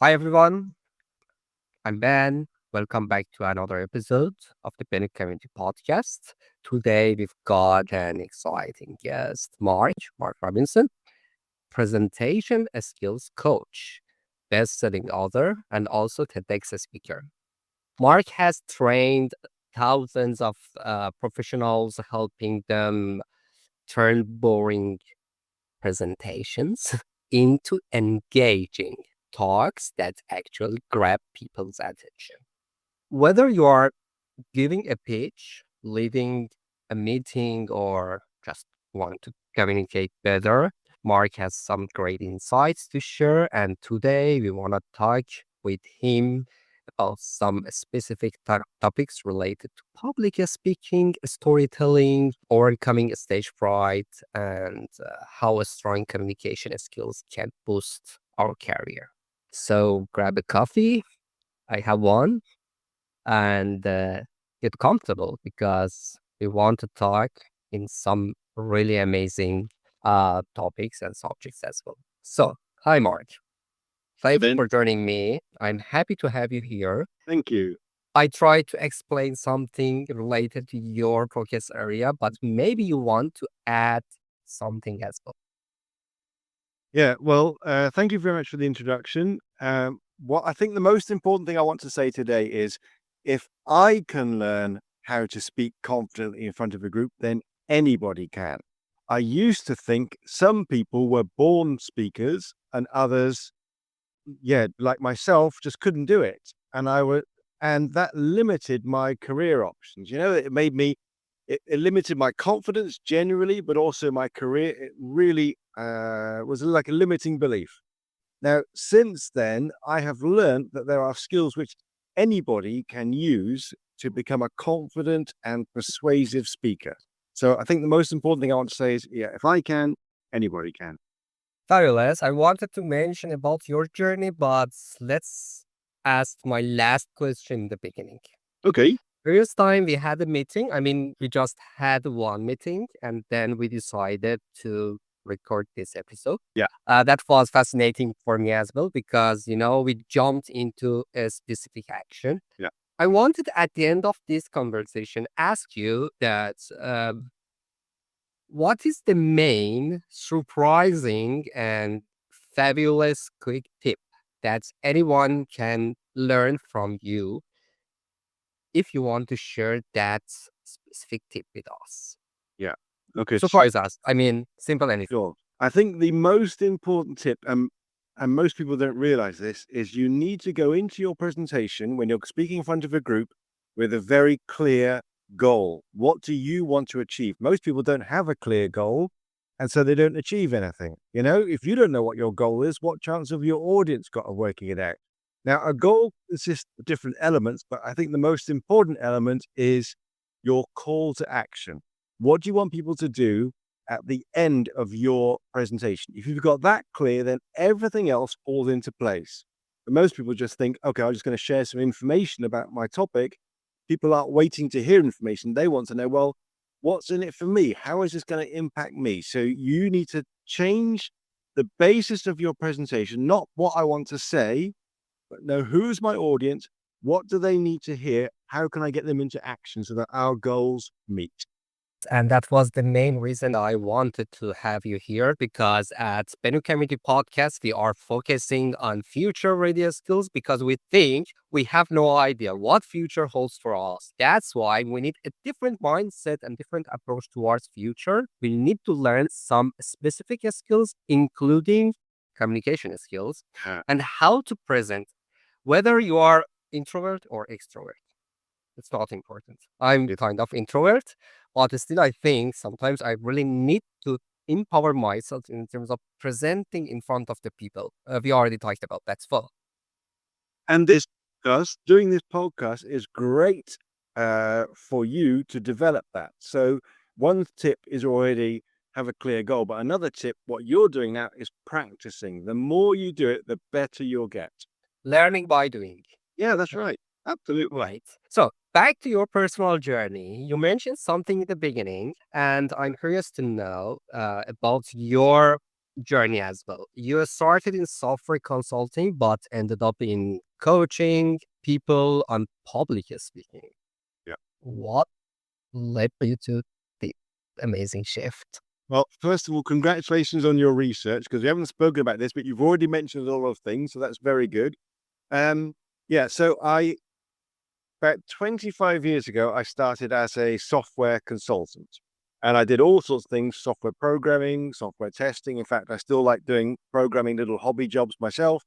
Hi everyone, I'm Ben. Welcome back to another episode of the Panic Community Podcast. Today we've got an exciting guest, Mark Robinson, presentation skills coach, best-selling author, and also TEDx speaker. Mark has trained thousands of professionals, helping them turn boring presentations into engaging talks that actually grab people's attention. Whether you are giving a pitch, leading a meeting, or just want to communicate better, Mark has some great insights to share. And today we want to talk with him about some specific topics related to public speaking, storytelling, overcoming stage fright, and how a strong communication skills can boost our career. So grab a coffee. I have one and get comfortable because we want to talk in some really amazing topics and subjects as well. So, hi, Mark. Hey, Thank you Ben. for joining me. I'm happy to have you here. Thank you. I try to explain something related to your focus area, but maybe you want to add something as well. Thank you very much for the introduction. What I think the most important thing I want to say today is if I can learn how to speak confidently in front of a group, then anybody can. I used to think some people were born speakers and others, like myself, just couldn't do it. And that limited my career options. It limited my confidence generally, but also my career. It really was like a limiting belief. Now, since then, I have learned that there are skills which anybody can use to become a confident and persuasive speaker. So I think the most important thing I want to say is, yeah, if I can, anybody can. Fabulous. I wanted to mention about your journey, but let's ask my last question in the beginning. Okay. Previous time we had a meeting. I mean, we just had one meeting and then we decided to record this episode. Yeah. That was fascinating for me as well because, we jumped into a specific action. Yeah. I wanted at the end of this conversation ask you that what is the main surprising and fabulous quick tip that anyone can learn from you if you want to share that specific tip with us. Yeah. Okay. Surprise us. I mean, simple anything. Sure. I think the most important tip, and most people don't realize this, is you need to go into your presentation when you're speaking in front of a group with a very clear goal. What do you want to achieve? Most people don't have a clear goal, and so they don't achieve anything. If you don't know what your goal is, what chance have your audience got of working it out? Now, a goal consists of different elements, but I think the most important element is your call to action. What do you want people to do at the end of your presentation? If you've got that clear, then everything else falls into place. But most people just think, okay, I'm just going to share some information about my topic. People aren't waiting to hear information. They want to know, well, what's in it for me? How is this going to impact me? So you need to change the basis of your presentation, not what I want to say, but know who's my audience, what do they need to hear, how can I get them into action so that our goals meet? And that was the main reason I wanted to have you here because at Benu Community Podcast, we are focusing on future radio skills because we think we have no idea what future holds for us. That's why we need a different mindset and different approach towards future. We need to learn some specific skills, including communication skills Yeah. and how to present, whether you are introvert or extrovert. It's not important. I'm It- kind of introvert, but still, I think sometimes I really need to empower myself in terms of presenting in front of the people. We already talked about that as well. And doing this podcast is great for you to develop that. So one tip is already have a clear goal, but another tip, what you're doing now is practicing. The more you do it, the better you'll get. Learning by doing. Yeah, that's right. Absolutely. Right. So back to your personal journey. You mentioned something in the beginning, and I'm curious to know about your journey as well. You started in software consulting, but ended up in coaching people on public speaking. Yeah. What led you to the amazing shift? Well, first of all, congratulations on your research, because we haven't spoken about this, but you've already mentioned all those things, so that's very good. Yeah, so about 25 years ago, I started as a software consultant, and I did all sorts of things: software programming, software testing. In fact, I still like doing programming little hobby jobs myself.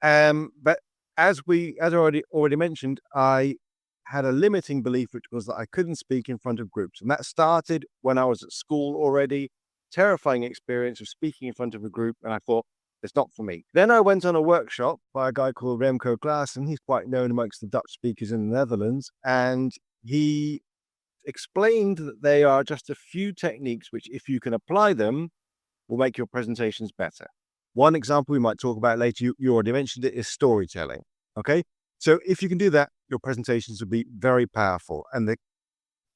But as I already mentioned, I had a limiting belief, which was that I couldn't speak in front of groups. And that started when I was at school already. Terrifying experience of speaking in front of a group. And I thought, it's not for me. Then I went on a workshop by a guy called Remco Klaassen. He's quite known amongst the Dutch speakers in the Netherlands. And he explained that there are just a few techniques which, if you can apply them, will make your presentations better. One example we might talk about later, you already mentioned it, is storytelling. Okay. So if you can do that, your presentations will be very powerful. And the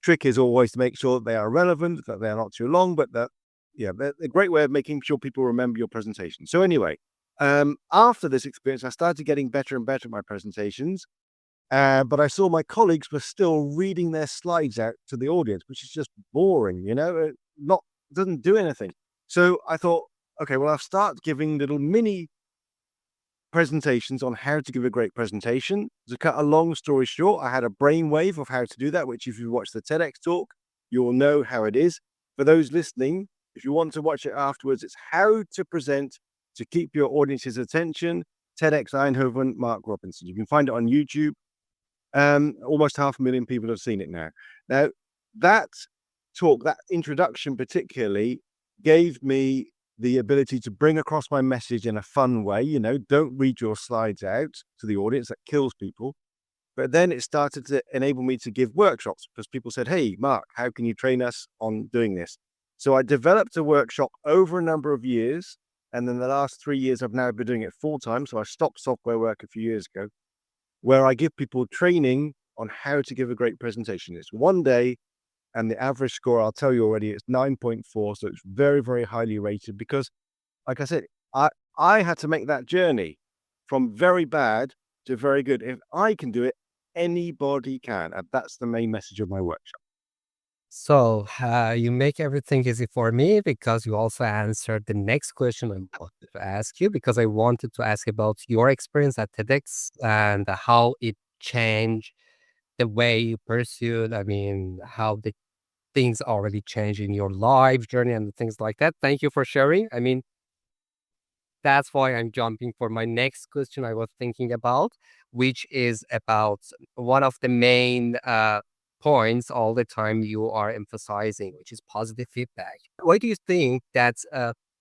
trick is always to make sure that they are relevant, that they're not too long, but that, yeah, they're a great way of making sure people remember your presentation. So anyway, after this experience, I started getting better and better at my presentations. But I saw my colleagues were still reading their slides out to the audience, which is just boring, not doesn't do anything. So I thought, okay, well, I'll start giving little mini presentations on how to give a great presentation. To cut a long story short, I had a brainwave of how to do that, which if you watch the TEDx talk, you will know how it is. For those listening, if you want to watch it afterwards, it's how to present to keep your audience's attention. TEDx Eindhoven, Mark Robinson. You can find it on YouTube. Almost 500,000 people have seen it now. Now, that talk, that introduction particularly, gave me the ability to bring across my message in a fun way. Don't read your slides out to the audience. That kills people. But then it started to enable me to give workshops, because people said, hey, Mark, how can you train us on doing this? So I developed a workshop over a number of years. And then the last 3 years, I've now been doing it full time. So I stopped software work a few years ago, where I give people training on how to give a great presentation. It's one day, and the average score, I'll tell you already, it's 9.4. So it's very, very highly rated, because, like I said, I had to make that journey from very bad to very good. If I can do it, anybody can. And that's the main message of my workshop. So you make everything easy for me because you also answered the next question I wanted to ask you, because I wanted to ask about your experience at TEDx and how it changed the way you pursued. I mean, how the things already changed in your life journey and things like that. Thank you for sharing. I mean, that's why I'm jumping for my next question I was thinking about, which is about one of the main points all the time you are emphasizing, which is positive feedback. Why do you think that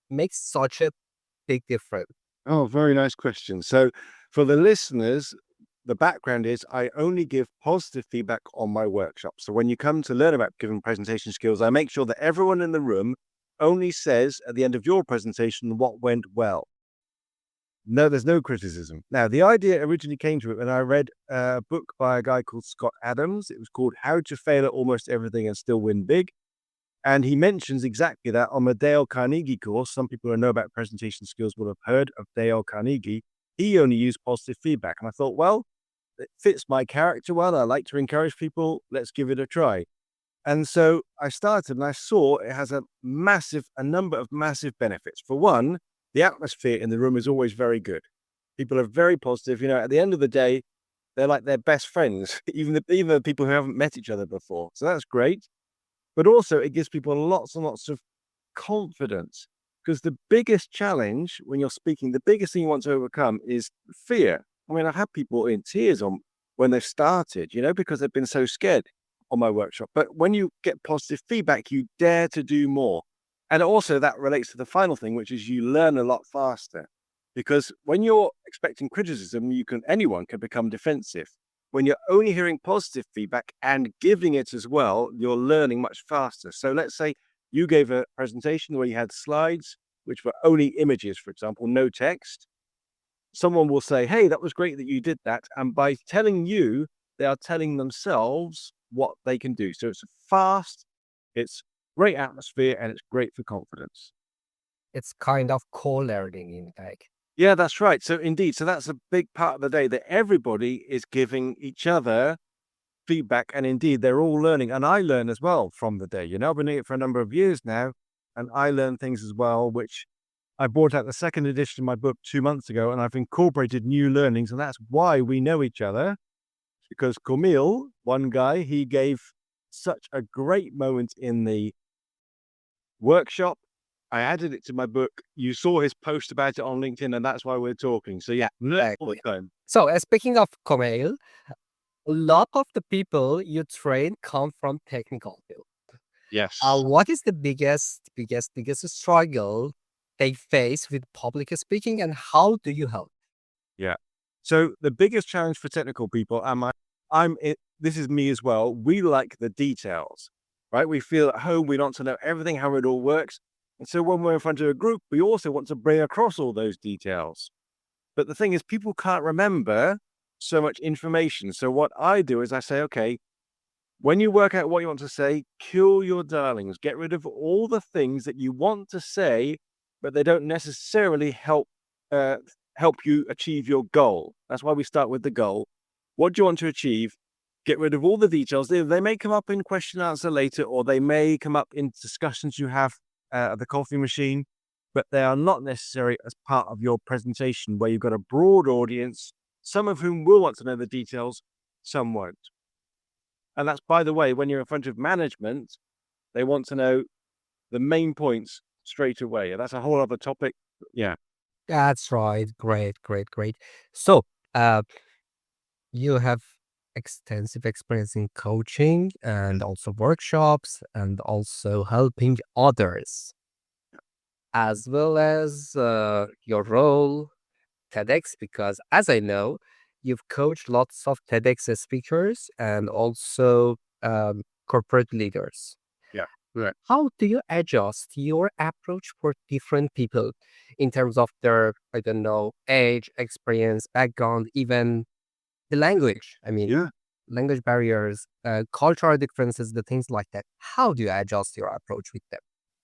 makes such a big difference? Oh, very nice question. So for the listeners, the background is I only give positive feedback on my workshop. So when you come to learn about giving presentation skills, I make sure that everyone in the room only says at the end of your presentation what went well. No, there's no criticism. Now, the idea originally came to it when I read a book by a guy called Scott Adams. It was called How to Fail at Almost Everything and Still Win Big. And he mentions exactly that on the Dale Carnegie course. Some people who know about presentation skills will have heard of Dale Carnegie. He only used positive feedback. And I thought, well, it fits my character well. I like to encourage people. Let's give it a try. And so I started, and I saw it has a number of massive benefits. For one, the atmosphere in the room is always very good. People are very positive. At the end of the day, they're like their best friends, even the people who haven't met each other before. So that's great. But also it gives people lots and lots of confidence, because the biggest challenge when you're speaking, the biggest thing you want to overcome is fear. I mean, I have people in tears when they've started, because they've been so scared on my workshop. But when you get positive feedback, you dare to do more. And also that relates to the final thing, which is you learn a lot faster, because when you're expecting criticism, anyone can become defensive. When you're only hearing positive feedback and giving it as well, you're learning much faster. So let's say you gave a presentation where you had slides, which were only images, for example, no text. Someone will say, hey, that was great that you did that. And by telling you, they are telling themselves what they can do. So it's fast, it's great atmosphere, and it's great for confidence. It's kind of co-learning in like. Yeah, that's right. So indeed, so that's a big part of the day that everybody is giving each other feedback, and indeed they're all learning. And I learn as well from the day. I've been doing it for a number of years now, and I learn things as well, which I brought out the second edition of my book 2 months ago, and I've incorporated new learnings, and that's why we know each other. Because Camille, one guy, he gave such a great moment in the workshop. I added it to my book. You saw his post about it on LinkedIn, and that's why we're talking. So yeah, learn all the Exactly. time. So, speaking of Kumail, a lot of the people you train come from technical field. Yes. What is the biggest struggle they face with public speaking, and how do you help? Yeah. So the biggest challenge for technical people, this is me as well. We like the details, right? We feel at home. We want to know everything, how it all works. And so when we're in front of a group, we also want to bring across all those details. But the thing is, people can't remember so much information. So what I do is I say, okay, when you work out what you want to say, kill your darlings. Get rid of all the things that you want to say, but they don't necessarily uh, help you achieve your goal. That's why we start with the goal. What do you want to achieve? Get rid of all the details. They may come up in question and answer later, or they may come up in discussions you have at the coffee machine, but they are not necessary as part of your presentation where you've got a broad audience, some of whom will want to know the details, some won't. And that's, by the way, when you're in front of management, they want to know the main points straight away. That's a whole other topic. Yeah. That's right. Great, great, great. So, uh, you have extensive experience in coaching and also workshops and also helping others, as well as your role TEDx, because as I know, you've coached lots of TEDx speakers and also corporate leaders. Yeah. Right. How do you adjust your approach for different people in terms of their, I don't know, age, experience, background, even the language? I mean, Yeah. language barriers, cultural differences, the things like that. How do you adjust your approach with them?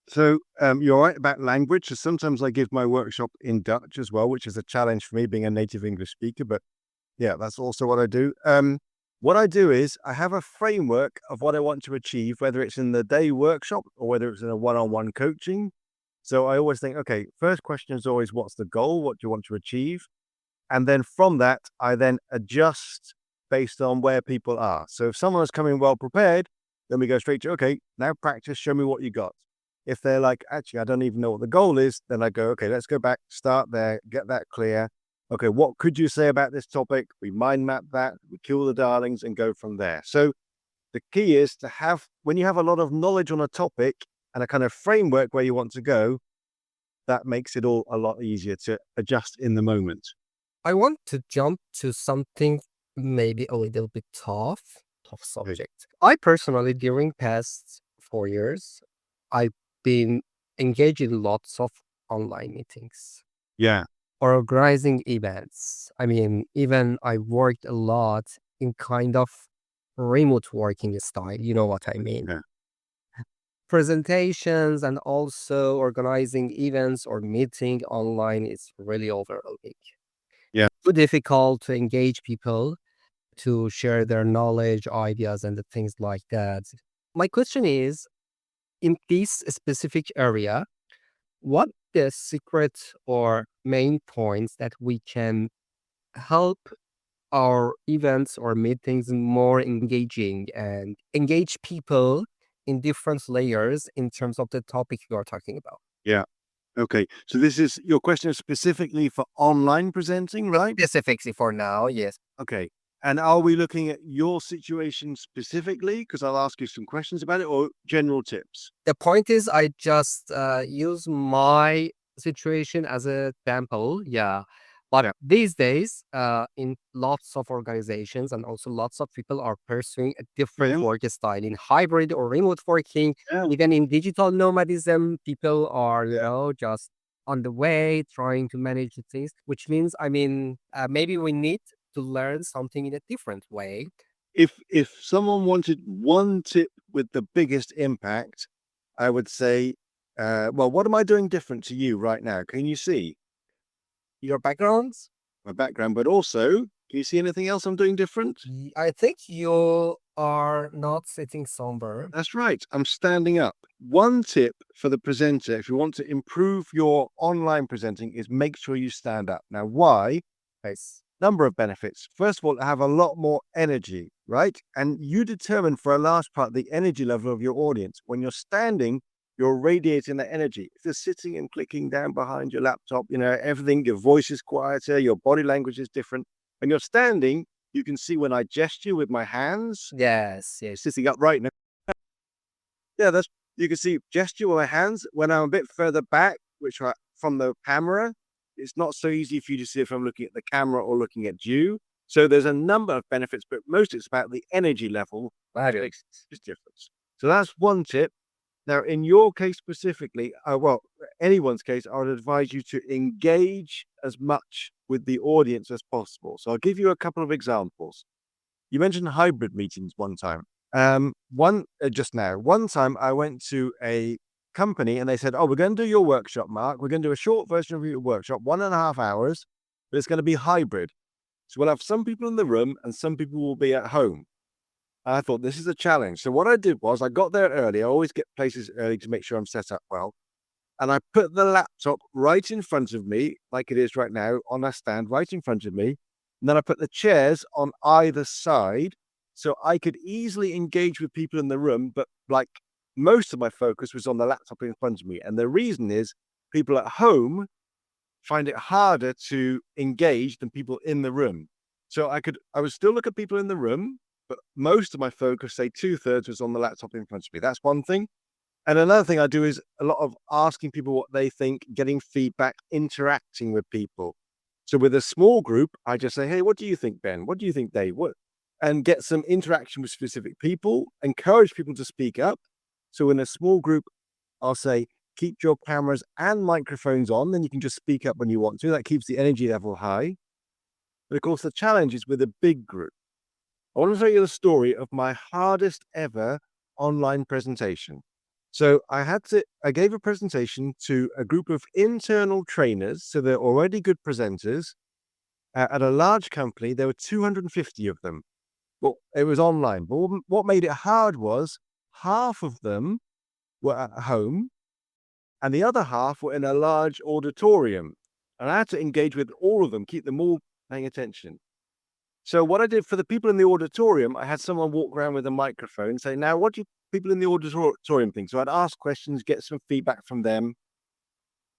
So you're right about language. So sometimes I give my workshop in Dutch as well, which is a challenge for me being a native English speaker. But yeah, that's also what I do. What I do is I have a framework of what I want to achieve, whether it's in the day workshop or whether it's in a one-on-one coaching. So I always think, okay, first question is always, what's the goal? What do you want to achieve? And then from that, I then adjust based on where people are. So if someone is coming well prepared, then we go straight to, okay, now practice, show me what you got. If they're like, actually, I don't even know what the goal is, then I go, okay, let's go back, start there, get that clear. Okay, what could you say about this topic? We mind map that, we kill the darlings and go from there. So the key is to have, when you have a lot of knowledge on a topic and a kind of framework where you want to go, that makes it all a lot easier to adjust in the moment. I want to jump to something maybe a little bit tough subject. I personally, during past 4 years, I've been engaged in lots of online meetings, Yeah. organizing events. I mean, even I worked a lot in kind of remote working style. You know what I mean? Yeah. Presentations and also organizing events or meeting online is really overwhelming. Yeah. Too difficult to engage people to share their knowledge, ideas, and the things like that. My question is, in this specific area, what the secret or main points that we can help our events or meetings more engaging and engage people in different layers in terms of the topic you are talking about? Yeah. Okay. So this is your question is specifically for online presenting, right? Specifically for now, yes. Okay. And are we looking at your situation specifically? Because I'll ask you some questions about it, or general tips? The point is, I just use my situation as a example. Yeah. But these days, in lots of organizations and also lots of people are pursuing a different Yeah. work style in hybrid or remote working. Yeah. Even in digital nomadism, people are, just on the way trying to manage the things, which means, I mean, maybe we need to learn something in a different way. If someone wanted one tip with the biggest impact, I would say well, what am I doing different to you right now? Can you see Your backgrounds? my background? But also, can you see anything else I'm doing different? I think you are not sitting somewhere. That's right. I'm standing up. One tip for the presenter, if you want to improve your online presenting, is make sure you stand up. Now, why? Nice. Number of benefits. First of all, have a lot more energy, right? And you determine for a large part the energy level of your audience. When you're standing, you're radiating that energy. If you're sitting and clicking down behind your laptop, everything, your voice is quieter, your body language is different. When you're standing, you can see when I gesture with my hands, Yes, yes. sitting upright. Yeah, you can see gesture with my hands. When I'm a bit further back, which are from the camera, it's not so easy for you to see if I'm looking at the camera or looking at you. So there's a number of benefits, but most it's about the energy level makes this difference. So that's one tip. Now, in your case specifically, well, anyone's case, I would advise you to engage as much with the audience as possible. So I'll give you a couple of examples. You mentioned hybrid meetings one time. Just now, one time I went to a company and they said, "Oh, we're going to do your workshop, Mark. We're going to do a short version of your workshop, 1.5 hours, but it's going to be hybrid. So we'll have some people in the room and some people will be at home." I thought this is a challenge. So what I did was I got there early. I always get places early to make sure I'm set up well. And I put the laptop right in front of me, like it is right now, on a stand right in front of me. And then I put the chairs on either side so I could easily engage with people in the room. But like most of my focus was on the laptop in front of me. And the reason is people at home find it harder to engage than people in the room. So I would still look at people in the room, but most of my focus, say 2/3, was on the laptop in front of me. That's one thing. And another thing I do is a lot of asking people what they think, getting feedback, interacting with people. So with a small group, I just say, "Hey, what do you think, Ben? What do you think, Dave? What?" And get some interaction with specific people, encourage people to speak up. So in a small group, I'll say, keep your cameras and microphones on, then you can just speak up when you want to. That keeps the energy level high. But of course, the challenge is with a big group. I want to tell you the story of my hardest ever online presentation. So I gave a presentation to a group of internal trainers. So they're already good presenters at a large company. There were 250 of them. Well, it was online. But what made it hard was half of them were at home and the other half were in a large auditorium. And I had to engage with all of them, keep them all paying attention. So what I did for the people in the auditorium, I had someone walk around with a microphone and say, "Now, what do people in the auditorium think?" So I'd ask questions, get some feedback from them.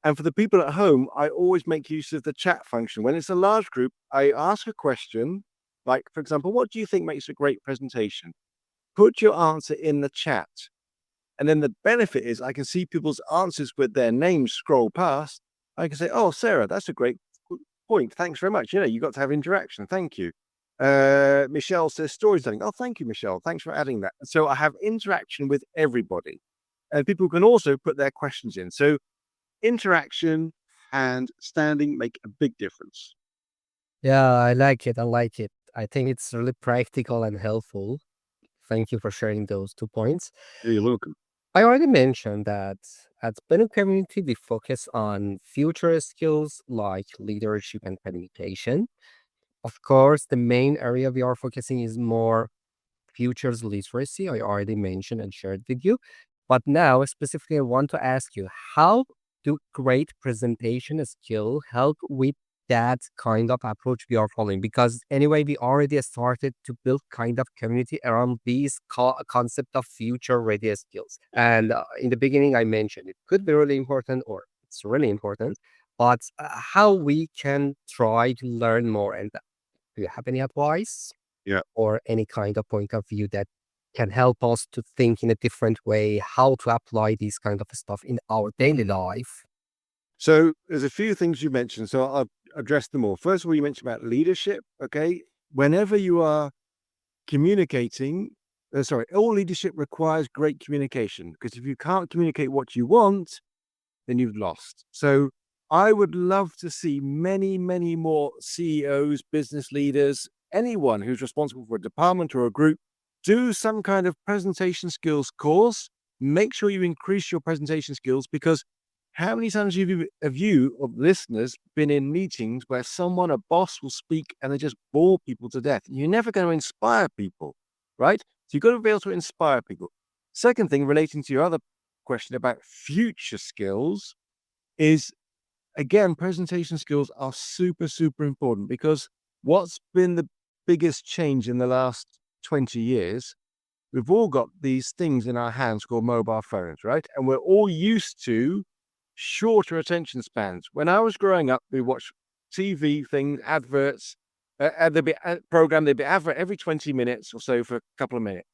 And for the people at home, I always make use of the chat function. When it's a large group, I ask a question, like, for example, "What do you think makes a great presentation?" Put your answer in the chat. And then the benefit is I can see people's answers with their names scroll past. I can say, "Oh, Sarah, that's a great point. Thanks very much. You got to have interaction. Thank you." Michelle says storytelling. "Oh, thank you, Michelle. Thanks for adding that." So I have interaction with everybody. And people can also put their questions in. So interaction and standing make a big difference. Yeah, I like it. I like it. I think it's really practical and helpful. Thank you for sharing those 2 points. You're welcome. I already mentioned that at Bennu Community, we focus on future skills like leadership and communication. Of course, the main area we are focusing is more futures literacy. I already mentioned and shared with you. But now, specifically, I want to ask you, how do great presentation skill help with that kind of approach we are following? Because anyway, we already started to build kind of community around these concept of future ready skills. And in the beginning, I mentioned it could be really important or it's really important, but how we can try to learn more. And do you have any advice? Yeah. Or any kind of point of view that can help us to think in a different way, how to apply these kind of stuff in our daily life? So there's a few things you mentioned. So I'll address them all. First of all, you mentioned about leadership. Okay. Whenever you are communicating, all leadership requires great communication, because if you can't communicate what you want, then you've lost. So I would love to see many, many more CEOs, business leaders, anyone who's responsible for a department or a group, do some kind of presentation skills course make sure you increase your presentation skills, because how many times have you or listeners been in meetings where someone, a boss, will speak and they just bore people to death? You're never going to inspire people, right? So you've got to be able to inspire people. Second thing, relating to your other question about future skills, is again, presentation skills are super, super important, because what's been the biggest change in the last 20 years, we've all got these things in our hands called mobile phones, right? And we're all used to shorter attention spans. When I was growing up, we watched TV things, adverts, there'd be a program, there'd be advert every 20 minutes or so for a couple of minutes.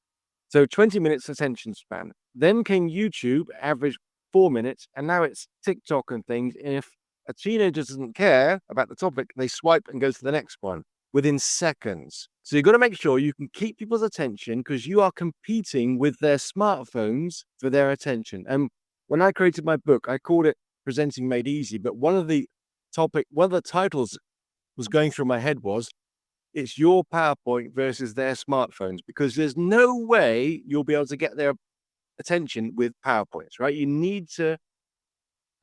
So 20 minutes attention span. Then came YouTube, average 4 minutes, and now it's TikTok and things. And if a teenager doesn't care about the topic, they swipe and go to the next one within seconds. So you've got to make sure you can keep people's attention, because you are competing with their smartphones for their attention. And when I created my book, I called it Presenting Made Easy. But one of the titles was going through my head was, it's your PowerPoint versus their smartphones, because there's no way you'll be able to get their attention with PowerPoints, right? You need to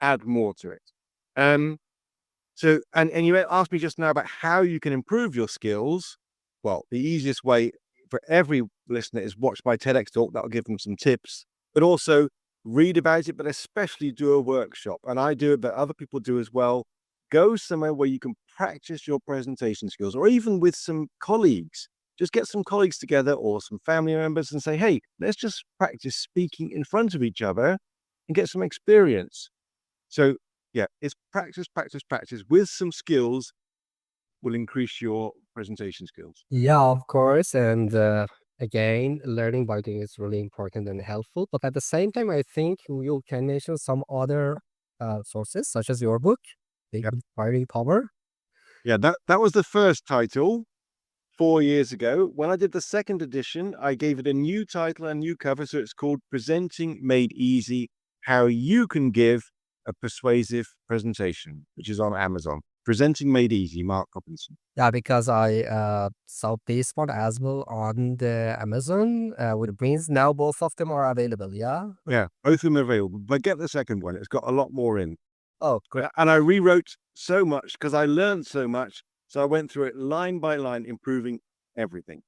add more to it. So you asked me just now about how you can improve your skills. Well, the easiest way for every listener is watch my TEDx talk. That'll give them some tips, but also read about it, but especially do a workshop. And I do it, but other people do as well. Go somewhere where you can practice your presentation skills, or even with some colleagues. Just get some colleagues together or some family members and say, hey, let's just practice speaking in front of each other and get some experience. So yeah, it's practice, practice, practice with some skills will increase your presentation skills. Yeah, of course. And again, learning by doing is really important and helpful. But at the same time, I think you can mention some other sources, such as your book, The Inspiring Power. Yeah, that was the first title 4 years ago. When I did the second edition, I gave it a new title and new cover. So it's called Presenting Made Easy, How You Can Give a Persuasive Presentation, which is on Amazon. Presenting Made Easy, Mark Robinson. Yeah, because I saw this one as well on the Amazon, which means now both of them are available, yeah? Yeah, both of them are available. But get the second one. It's got a lot more in. Oh, great. And I rewrote so much because I learned so much. So I went through it line by line, improving everything.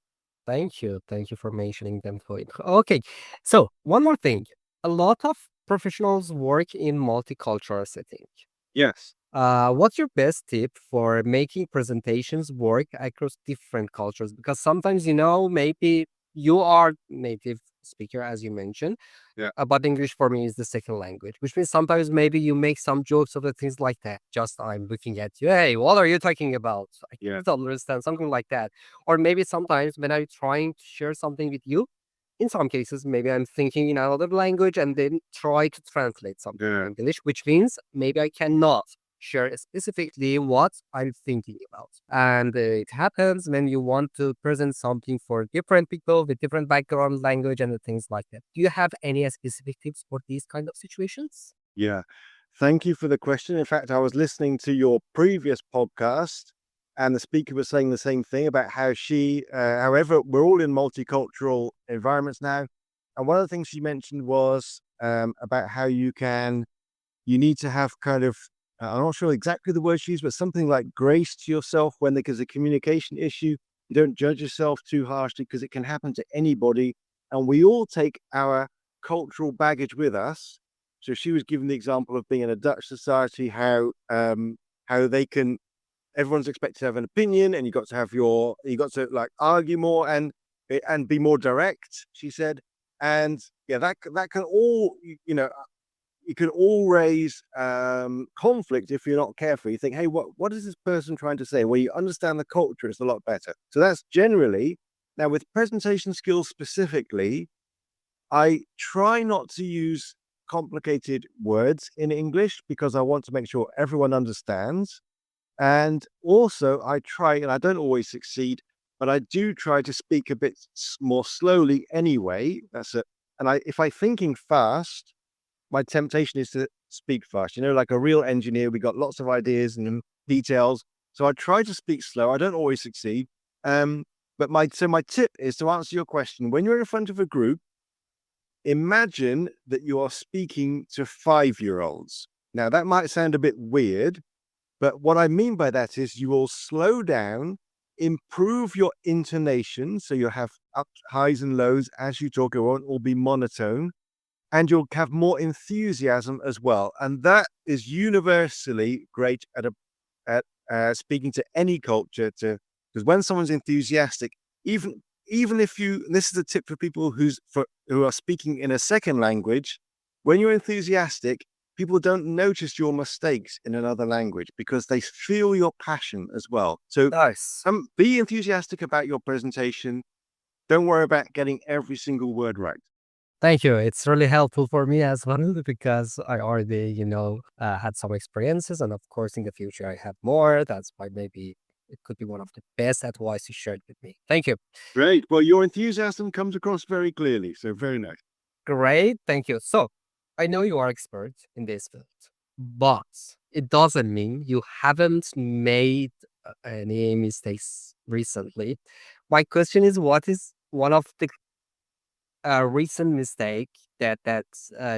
Thank you. Thank you for mentioning them. Okay. So one more thing. A lot of professionals work in multicultural setting. Yes. What's your best tip for making presentations work across different cultures? Because sometimes, maybe you are native speaker, as you mentioned, Yeah. but English for me is the second language, which means sometimes maybe you make some jokes of the things like that. Just I'm looking at you. Hey, what are you talking about? I Yeah. can't understand something like that. Or maybe sometimes when I'm trying to share something with you, in some cases, maybe I'm thinking in another language and then try to translate something Yeah. in English, which means maybe I cannot share specifically what I'm thinking about. And it happens when you want to present something for different people with different background, language, and things like that. Do you have any specific tips for these kind of situations? Yeah. Thank you for the question. In fact, I was listening to your previous podcast, and the speaker was saying the same thing about how however, we're all in multicultural environments now. And one of the things she mentioned was about how you need to have kind of, I'm not sure exactly the word she used, but something like grace to yourself when there's a communication issue. You don't judge yourself too harshly, because it can happen to anybody. And we all take our cultural baggage with us. So she was giving the example of being in a Dutch society, how everyone's expected to have an opinion, and you got to like argue more and be more direct, she said. And yeah, that can all, it can all raise conflict if you're not careful. You think, hey, what is this person trying to say? Well, you understand the culture, it's a lot better. So that's generally. Now, with presentation skills specifically, I try not to use complicated words in English, because I want to make sure everyone understands. And also I try, and I don't always succeed, but I do try to speak a bit more slowly anyway. If I'm thinking fast, my temptation is to speak fast. Like a real engineer, we got lots of ideas and details. So I try to speak slow. I don't always succeed. But my tip is to answer your question. When you're in front of a group, Imagine that you are speaking to 5-year-olds. Now, that might sound a bit weird, but what I mean by that is you will slow down, improve your intonation. So you'll have ups, highs, and lows as you talk. It won't all be monotone. And you'll have more enthusiasm as well. And that is universally great at speaking to any culture. Because when someone's enthusiastic, even if you, and this is a tip for people who are speaking in a second language, when you're enthusiastic, people don't notice your mistakes in another language because they feel your passion as well. So Nice. be enthusiastic about your presentation. Don't worry about getting every single word right. Thank you. It's really helpful for me as well because I already, had some experiences, and of course, in the future, I have more. That's why maybe it could be one of the best advice you shared with me. Thank you. Great. Well, your enthusiasm comes across very clearly. So very nice. Great. Thank you. So, I know you are expert in this field, but it doesn't mean you haven't made any mistakes recently. My question is, what is one of the recent mistake that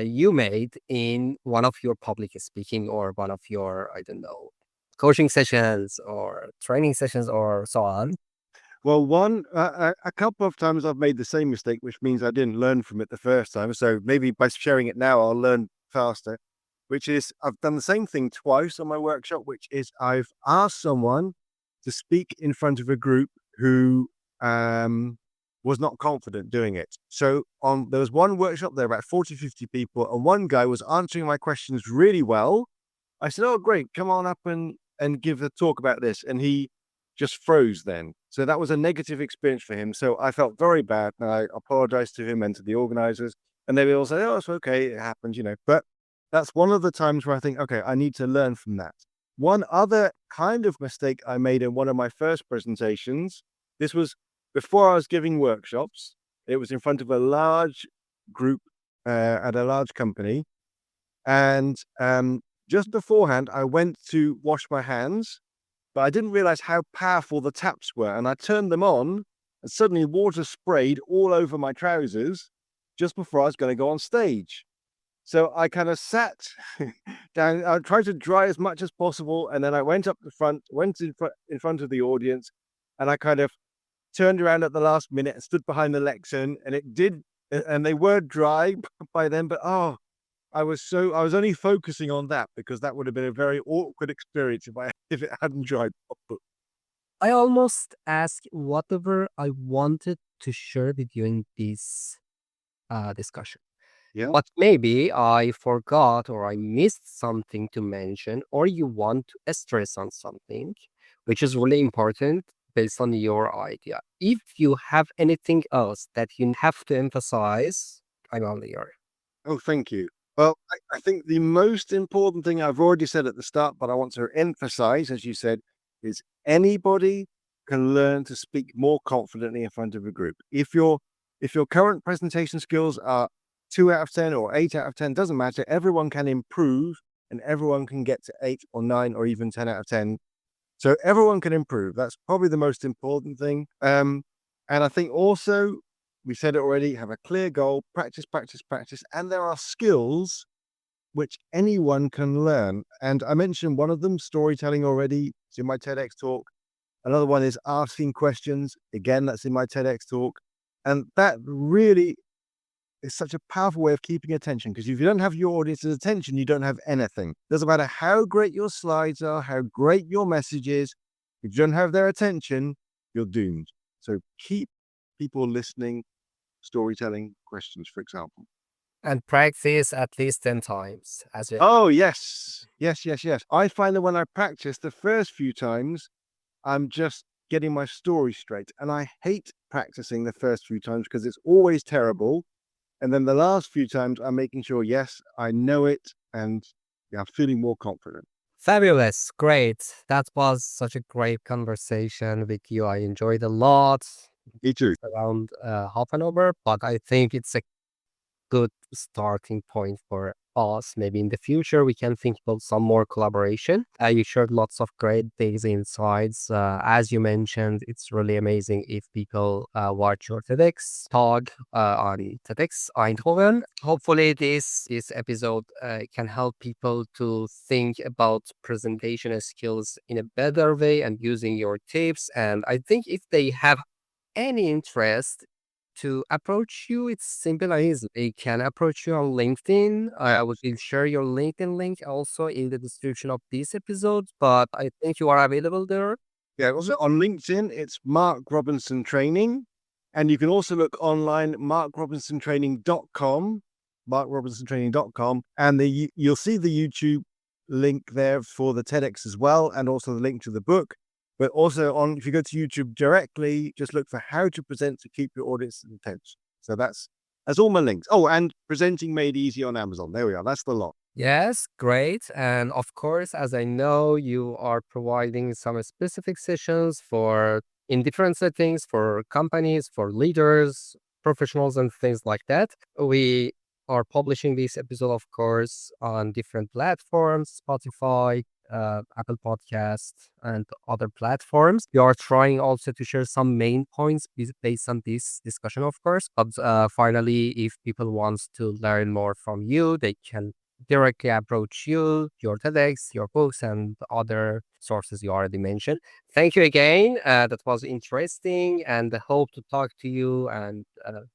you made in one of your public speaking or one of your, I don't know, coaching sessions or training sessions or so on? Well, a couple of times I've made the same mistake, which means I didn't learn from it the first time. So maybe by sharing it now, I'll learn faster. Which is, I've done the same thing twice on my workshop, which is I've asked someone to speak in front of a group who was not confident doing it. So there was one workshop, there were about 40, 50 people, and one guy was answering my questions really well. I said, "Oh, great, come on up and give a talk about this." And he just froze then. So that was a negative experience for him. So I felt very bad, and I apologized to him and to the organizers. And they all say, "Oh, it's okay, it happens, you know." But that's one of the times where I think, okay, I need to learn from that. One other kind of mistake I made in one of my first presentations, this was before I was giving workshops. It was in front of a large group at a large company. And just beforehand, I went to wash my hands, but I didn't realize how powerful the taps were. And I turned them on, and suddenly water sprayed all over my trousers just before I was going to go on stage. So I kind of sat down. I tried to dry as much as possible, and then I went up the front, went in front of the audience, and I kind of turned around at the last minute and stood behind the lectern, and it did, and they were dry by then. But I was only focusing on that because that would have been a very awkward experience if it hadn't dried properly. I almost asked whatever I wanted to share with you in this discussion. Yeah. But maybe I forgot or I missed something to mention, or you want to stress on something, which is really important based on your idea. If you have anything else that you have to emphasize, I'm all ears. Oh, thank you. Well, I think the most important thing I've already said at the start, but I want to emphasize, as you said, is anybody can learn to speak more confidently in front of a group. If your current presentation skills are 2 out of 10 or 8 out of 10, doesn't matter. Everyone can improve and everyone can get to 8 or 9 or even 10 out of 10. So everyone can improve. That's probably the most important thing. And I think also, we said it already, have a clear goal, practice, practice, practice. And there are skills which anyone can learn. And I mentioned one of them, storytelling already. It's in my TEDx talk. Another one is asking questions. Again, that's in my TEDx talk. And that really is such a powerful way of keeping attention, because if you don't have your audience's attention, you don't have anything. Doesn't matter how great your slides are, how great your message is. If you don't have their attention, you're doomed. So keep people listening, storytelling, questions, for example. And practice at least 10 times. As it. Oh, yes. Yes, yes, yes. I find that when I practice the first few times, I'm just getting my story straight. And I hate practicing the first few times because it's always terrible. And then the last few times, I'm making sure, yes, I know it, and yeah, I'm feeling more confident. Fabulous. Great. That was such a great conversation with you. I enjoyed a lot. Me too. Around half an hour, but I think it's a good starting point for us. Maybe in the future, we can think about some more collaboration. You shared lots of great things, insights. As you mentioned, it's really amazing if people watch your TEDx talk on TEDx Eindhoven. Hopefully, this episode can help people to think about presentation skills in a better way and using your tips. And I think if they have any interest to approach you, it's simple and easy. They can approach you on LinkedIn. I will share your LinkedIn link also in the description of this episode, but I think you are available there. Yeah, also on LinkedIn, it's Mark Robinson Training. And you can also look online, markrobinson.training.com, markrobinson.training.com. And you'll see the YouTube link there for the TEDx as well, and also the link to the book. But also if you go to YouTube directly, just look for how to present to keep your audience intense. So that's all my links. Oh, and Presenting Made Easy on Amazon. There we are. That's the lot. Yes, great. And of course, as I know, you are providing some specific sessions for in different settings for companies, for leaders, professionals, and things like that. We are publishing this episode, of course, on different platforms, Spotify, Apple Podcasts, and other platforms. We are trying also to share some main points based on this discussion, of course. But finally, if people want to learn more from you, they can directly approach you, your TEDx, your books, and other sources you already mentioned. Thank you again. That was interesting, and I hope to talk to you and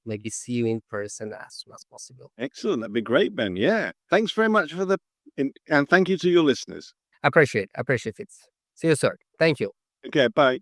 maybe see you in person as soon as possible. Excellent. That'd be great, Ben. Yeah. Thanks very much and thank you to your listeners. Appreciate it. See you, sir. Thank you. Okay. Bye.